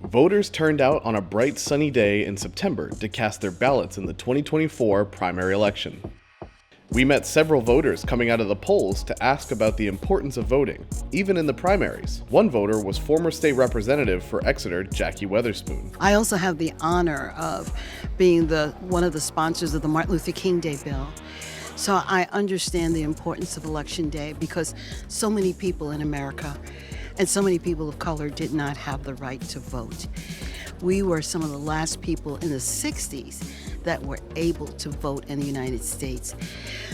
Voters turned out on a bright sunny day in September to cast their ballots in the 2024 primary election. We met several voters coming out of the polls to ask about the importance of voting, even in the primaries. One voter was former state representative for Exeter, Jackie Weatherspoon. I also have the honor of being one of the sponsors of the Martin Luther King Day bill. So I understand the importance of Election Day because so many people in America and so many people of color did not have the right to vote. We were some of the last people in the 60s that were able to vote in the United States.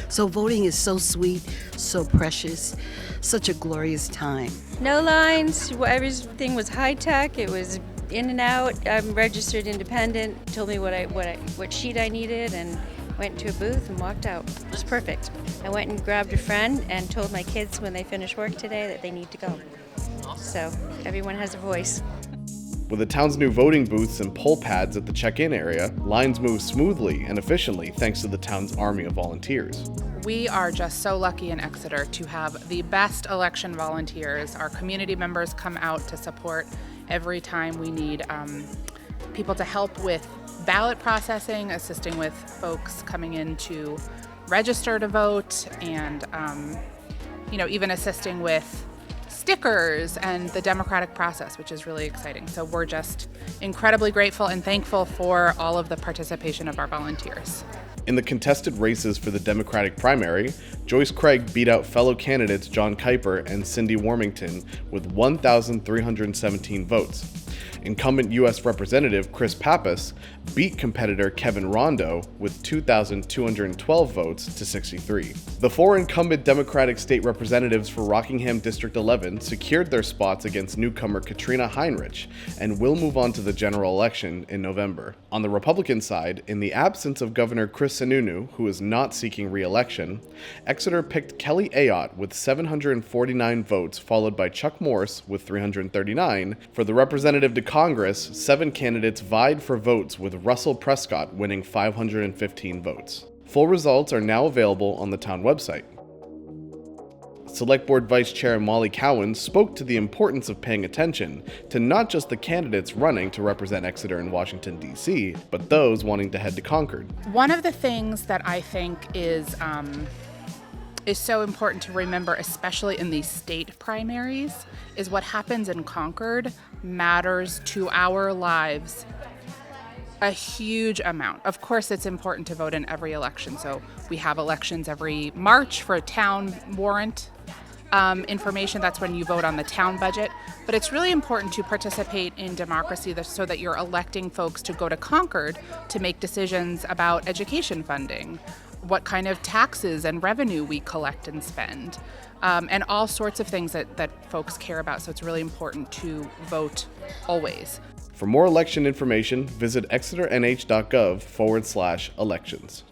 So voting is so sweet, so precious, such a glorious time. No lines, everything was high tech, it was in and out. I'm registered independent, told me what sheet I needed and went to a booth and walked out. It was perfect. I went and grabbed a friend and told my kids when they finish work today that they need to go. So everyone has a voice. With the town's new voting booths and poll pads at the check-in area, lines move smoothly and efficiently thanks to the town's army of volunteers. We are just so lucky in Exeter to have the best election volunteers. Our community members come out to support every time we need people to help with ballot processing, assisting with folks coming in to register to vote, and even assisting with stickers and the democratic process, which is really exciting. So we're just incredibly grateful and thankful for all of the participation of our volunteers. In the contested races for the Democratic primary, Joyce Craig beat out fellow candidates John Kuiper and Cindy Warmington with 1,317 votes. Incumbent U.S. Representative Chris Pappas beat competitor Kevin Rondo with 2,212 votes to 63. The four incumbent Democratic state representatives for Rockingham District 11 secured their spots against newcomer Katrina Heinrich and will move on to the general election in November. On the Republican side, in the absence of Governor Chris Sununu, who is not seeking re-election, Exeter picked Kelly Ayotte with 749 votes, followed by Chuck Morse with 339. For the representative to Congress, 7 candidates vied for votes, with Russell Prescott winning 515 votes. Full results are now available on the town website. Select Board Vice Chair Molly Cowan spoke to the importance of paying attention to not just the candidates running to represent Exeter and Washington, D.C., but those wanting to head to Concord. One of the things that I think is so important to remember, especially in these state primaries, is what happens in Concord matters to our lives a huge amount. Of course, it's important to vote in every election. So we have elections every March for town warrant information. That's when you vote on the town budget. But it's really important to participate in democracy so that you're electing folks to go to Concord to make decisions about education funding, what kind of taxes and revenue we collect and spend, and all sorts of things that folks care about. So it's really important to vote always. For more election information, visit exeternh.gov/elections.